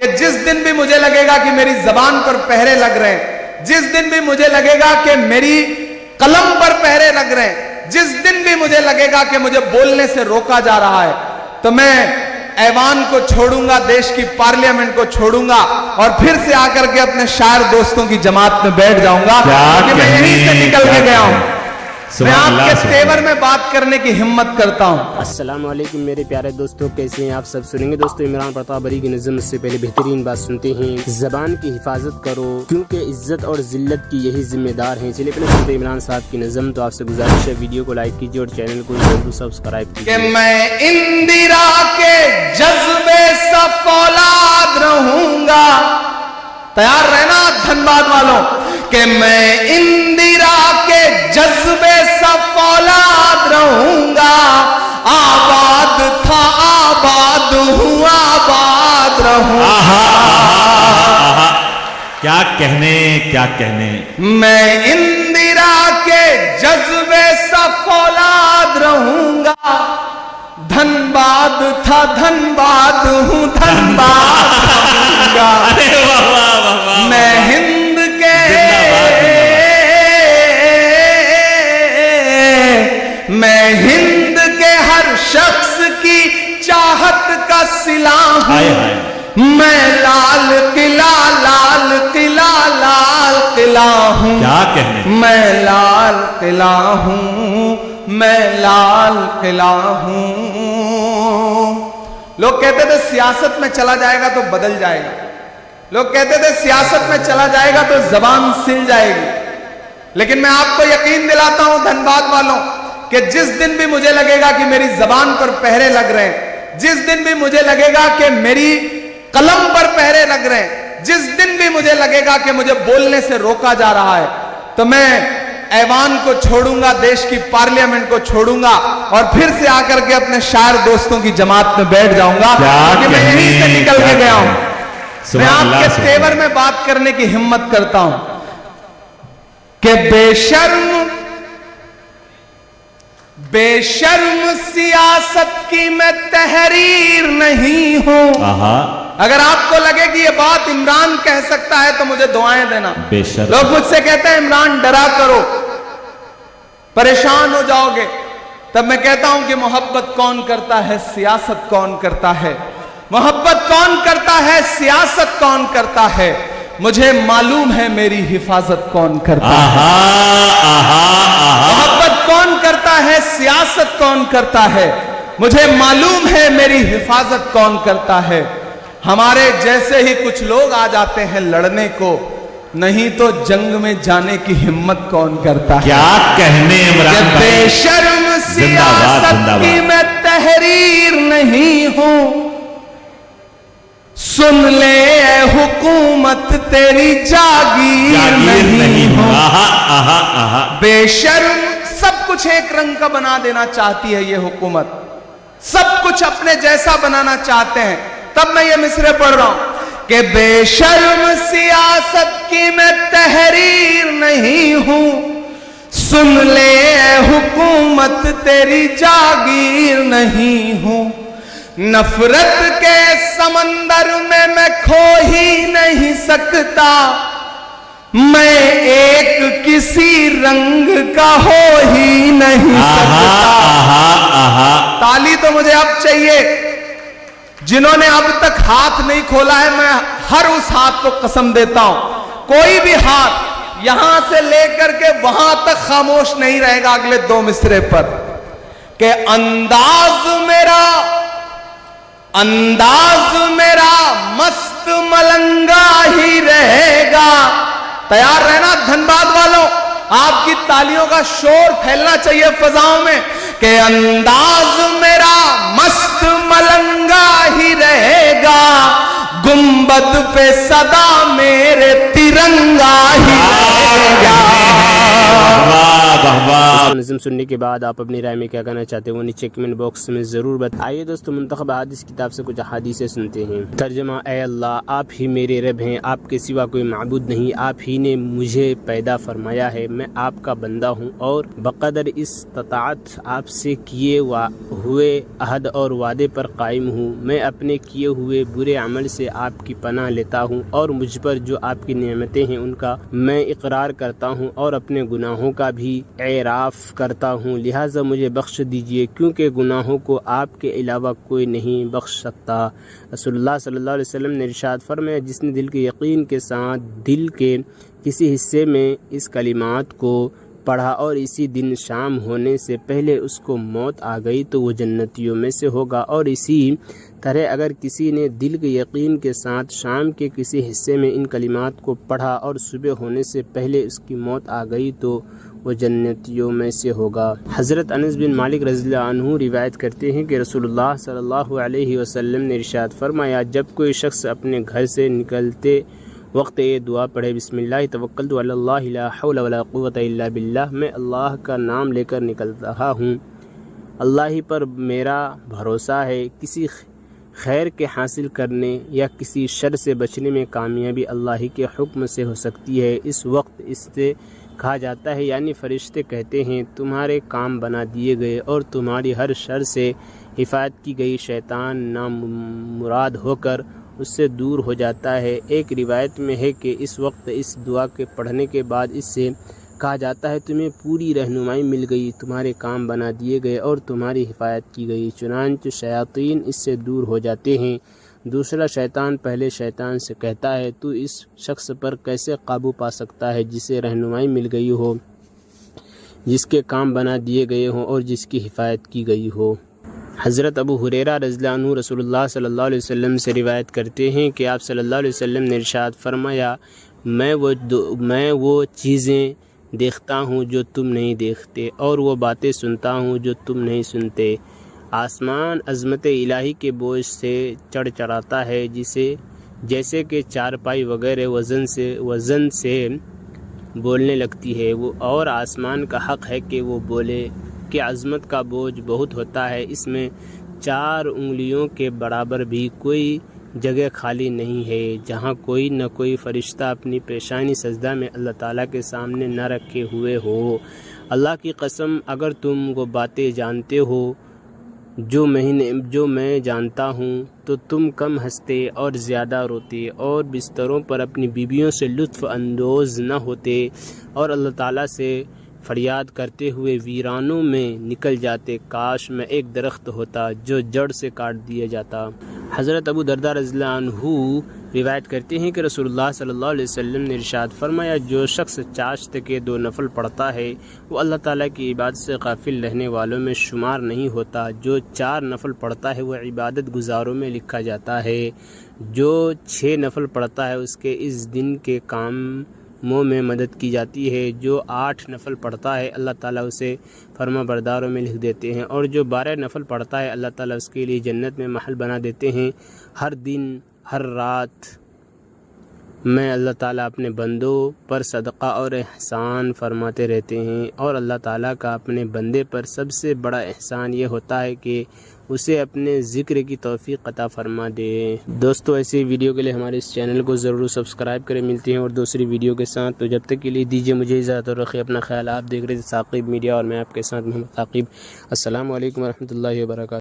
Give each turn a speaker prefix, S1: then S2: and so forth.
S1: کہ جس دن بھی مجھے لگے گا کہ میری زبان پر پہرے لگ رہے ہیں، جس دن بھی مجھے لگے گا کہ میری قلم پر پہرے لگ رہے ہیں، جس دن بھی مجھے لگے گا کہ مجھے بولنے سے روکا جا رہا ہے، تو میں ایوان کو چھوڑوں گا، دیش کی پارلیمنٹ کو چھوڑوں گا اور پھر سے آ کر کے اپنے شاعر دوستوں کی جماعت میں بیٹھ جاؤں گا، کیونکہ میں یہیں سے نکل کے گیا ہوں۔ میں آپ کے تیور میں بات کرنے کی ہمت کرتا ہوں۔
S2: السلام علیکم میرے پیارے دوستوں، کیسے ہیں آپ سب؟ سنیں گے دوستوں عمران پرتاپ بری کی نظم سے پہلے بہترین بات سنتے ہیں، زبان کی حفاظت کرو کیونکہ عزت اور ذلت کی یہی ذمہ دار ہیں۔ چلیے پہلے سنتے ہیں عمران صاحب کی نظم۔ تو آپ سے گزارش ہے ویڈیو کو لائک کیجیے اور چینل کو ضرور سبسکرائب کیجیے۔
S1: کہ میں اندرا کے جذبے سے فولاد رہوں گا، تیار رہنا دھنباد والوں، کہ میں اندرا کے جذبے سے فولاد رہوں گا، آباد تھا آباد ہوں آباد رہوں گا۔
S3: کیا کہنے کیا کہنے،
S1: میں اندرا کے جذبے سے فولاد رہوں گا، دھنباد تھا دھنباد ہوں دھنباد رہوں گا۔ میں ہند کے ہر شخص کی چاہت کا سلا ہوں، میں لال قلعہ لال قلعہ لال قلعہ ہوں،
S3: کیا کہنے،
S1: میں لال قلعہ ہوں، میں لال قلعہ ہوں۔ لوگ کہتے تھے سیاست میں چلا جائے گا تو بدل جائے گا، لوگ کہتے تھے سیاست میں چلا جائے گا تو زبان سل جائے گی، لیکن میں آپ کو یقین دلاتا ہوں دھنباد والوں کہ جس دن بھی مجھے لگے گا کہ میری زبان پر پہرے لگ رہے ہیں، جس دن بھی مجھے لگے گا کہ میری قلم پر پہرے لگ رہے ہیں، جس دن بھی مجھے لگے گا کہ مجھے بولنے سے روکا جا رہا ہے، تو میں ایوان کو چھوڑوں گا، دیش کی پارلیمنٹ کو چھوڑوں گا اور پھر سے آ کر کے اپنے شاعر دوستوں کی جماعت میں بیٹھ جاؤں گا، کیونکہ میں یہیں سے نکل کے گیا ہوں۔ میں آپ کے تیور میں بات کرنے کی ہمت کرتا ہوں کہ بے شرم سیاست کی میں تحریر نہیں ہوں۔ اگر آپ کو لگے کہ یہ بات عمران کہہ سکتا ہے تو مجھے دعائیں دینا۔ لوگ مجھ سے کہتے ہیں عمران ڈرا کرو، پریشان ہو جاؤ گے، تب میں کہتا ہوں کہ محبت کون کرتا ہے، سیاست کون کرتا ہے، محبت کون کرتا ہے، سیاست کون کرتا ہے، مجھے معلوم ہے میری حفاظت کون کرتا ہے۔ محبت کون کرتا ہے، سیاست کون کرتا ہے، مجھے معلوم ہے میری حفاظت کون کرتا ہے۔ ہمارے جیسے ہی کچھ لوگ آ جاتے ہیں لڑنے کو، نہیں تو جنگ میں جانے کی ہمت کون کرتا ہے۔
S3: کیا کہنے عمران بھائی،
S1: بے شرم سیاست کی میں تحریر نہیں ہوں، سن لے اے حکومت تیری جاگیر نہیں ہوں۔ بے شرم سب کچھ ایک رنگ کا بنا دینا چاہتی ہے یہ حکومت، سب کچھ اپنے جیسا بنانا چاہتے ہیں، تب میں یہ مصرعے پڑھ رہا ہوں کہ بے شرم سیاست کی میں تحریر نہیں ہوں، سن لے اے حکومت تیری جاگیر نہیں ہوں، نفرت کے سمندر میں کھو ہی نہیں سکتا، میں ایک کسی رنگ کا ہو ہی نہیں سکتا۔ تالی تو مجھے اب چاہیے جنہوں نے اب تک ہاتھ نہیں کھولا ہے، میں ہر اس ہاتھ کو قسم دیتا ہوں، کوئی بھی ہاتھ یہاں سے لے کر کے وہاں تک خاموش نہیں رہے گا اگلے دو مصرعے پر، کہ انداز میرا مست ملنگا ہی رہے گا۔ تیار رہنا دھنباد والوں، آپ کی تالیوں کا شور پھیلنا چاہیے فضاؤں میں، کہ انداز میرا مست ملنگا ہی رہے گا، گنبد پہ صدا میرے ترنگا ہی رہے گا۔
S3: वाह वाह।
S2: नज़म सुनने के बाद आप अपनी राय में क्या कहना चाहते हैं वो नीचे कमेंट बॉक्स में ज़रूर बताइए। दोस्तों मुंतखब हदीस किताब से कुछ हदीसें सुनते हैं। तर्जमा, ऐ अल्लाह, आप ही मेरे रब हैं, आपके सिवा कोई माबूद नहीं, आप ही ने मुझे पैदा फरमाया है, मैं आपका बंदा हूँ और बक़दर इस्तिताअत आपसे किए हुए अहद और वादे पर कायम हूँ। मैं अपने किए हुए बुरे अमल से आपकी पनाह लेता हूँ और मुझ पर जो आपकी नेमतें हैं उनका मैं इकरार करता हूँ और अपने गुनाहों का भी एराफ करता हूँ। लिहाजा मुझे बख्श दीजिए क्योंकि गुनाहों को आपके अलावा कोई नहीं बख्श सकता। रसूलुल्लाह सल्लल्लाहु अलैहि वसल्लम ने इरशाद फरमाया, जिसने दिल के यकीन के साथ दिल के किसी हिस्से में इस कलिमात को पढ़ा और इसी दिन शाम होने से पहले उसको मौत आ गई तो वो जन्नतियों में से होगा। और इसी तरह अगर किसी ने दिल के यकीन के साथ शाम के किसी हिस्से में इन कलिमात को पढ़ा और सुबह होने से पहले उसकी मौत आ गई तो वो जन्नतियों में से होगा। हज़रत अनस बिन मालिक रज़ियल्लाहु अन्हु रिवायत करते हैं कि रसूलुल्लाह सल्लल्लाहु अलैहि वसल्लम ने इरशाद फरमाया, जब कोई शख्स अपने घर से निकलते वक्त ये दुआ पढ़े, बिस्मिल्लाह तवक्कलतु अलल्लाह ला हौला वला कुव्वता इल्ला बिल्लाह, मैं अल्लाह का नाम लेकर निकल रहा हूँ, अल्लाह ही पर मेरा भरोसा है, किसी खैर के हासिल करने या किसी शर से बचने में कामयाबी अल्लाह ही के हुक्म से हो सकती है। इस वक्त इससे कहा जाता है, यानी फरिश्ते कहते हैं, तुम्हारे काम बना दिए गए और तुम्हारी हर शर से हिफाजत की गई, शैतान नामुराद होकर उससे दूर हो जाता है। एक रिवायत में है कि इस वक्त इस दुआ के पढ़ने के बाद इससे कहा जाता है, तुम्हें पूरी रहनुमाई मिल गई, तुम्हारे काम बना दिए गए और तुम्हारी हिफाजत की गई। चुनांचे शयातीन इससे दूर हो जाते हैं। दूसरा शैतान पहले शैतान से कहता है, तू इस शख्स पर कैसे काबू पा सकता है जिसे रहनुमाई मिल गई हो, जिसके काम बना दिए गए हों और जिसकी हिफाजत की गई हो। हज़रत अबू हुरैरा रज़ियल्लाहु अन्हु रसूलुल्लाह सल्लल्लाहु अलैहि वसल्लम से रिवायत करते हैं कि आप सल्लल्लाहु अलैहि वसल्लम ने इरशाद फरमाया, मैं वो चीज़ें देखता हूँ जो तुम नहीं देखते और वो बातें सुनता हूँ जो तुम नहीं सुनते। आसमान अज़मत इलाही के बोझ से चढ़ चढ़ाता है, जिसे जैसे कि चारपाई वगैरह वज़न से बोलने लगती है वो, और आसमान का हक़ है कि वो बोले कि अज़मत का बोझ बहुत होता है, इसमें 4 उंगलियों के बराबर भी कोई जगह खाली नहीं है जहाँ कोई न कोई फ़रिश्ता अपनी पेशानी सजदा में अल्लाह ताला के सामने न रखे हुए हो। अल्लाह की कसम, अगर तुम वो बातें जानते हो जो मैं जानता हूँ तो तुम कम हंसते और ज़्यादा रोते और बिस्तरों पर अपनी बीवियों से लुत्फ़ अंदोज़ न होते और अल्लाह ताला से फरियाद करते हुए वीरानों में निकल जाते। काश मैं एक दरख्त होता जो जड़ से काट दिया जाता। हज़रत अबू दरदा रज़ियल्लाहु अन्हु रिवायत करते हैं कि रसूलुल्लाह सल्लल्लाहु अलैहि वसल्लम ने इरशाद फरमाया, जो शख्स चाश्त के 2 नफल पढ़ता है वो अल्लाह ताला की इबादत से गाफिल रहने वालों में शुमार नहीं होता। जो 4 नफल पढ़ता है वह इबादत गुजारों में लिखा जाता है। जो 6 नफल पढ़ता है उसके इस दिन के कामों में मदद की जाती है। जो 8 नफल पढ़ता है अल्लाह ताला उसे फर्मा बरदारों में लिख देते हैं और जो 12 नफल पढ़ता है अल्लाह ताला उसके लिए जन्नत में महल बना देते हैं। हर दिन हर रात में अल्लाह ताला अपने बंदों पर सदक़ा और एहसान फरमाते रहते हैं और अल्लाह ताला का अपने बंदे पर सबसे बड़ा एहसान ये होता है कि उसे अपने ज़िक्र की तौफ़ीक़ अता फरमा दे। दोस्तों ऐसे वीडियो के लिए हमारे इस चैनल को ज़रूर सब्सक्राइब करें। मिलते हैं और दूसरी वीडियो के साथ, तो जब तक के लिए दीजिए मुझे इजाज़त और रखिए अपना ख्याल। आप देख रहे थे साक़िब मीडिया और मैं आपके साथ मोहम्मद साक़िब। अस्सलामु अलैकुम व रहमतुल्लाहि व बरकातहू।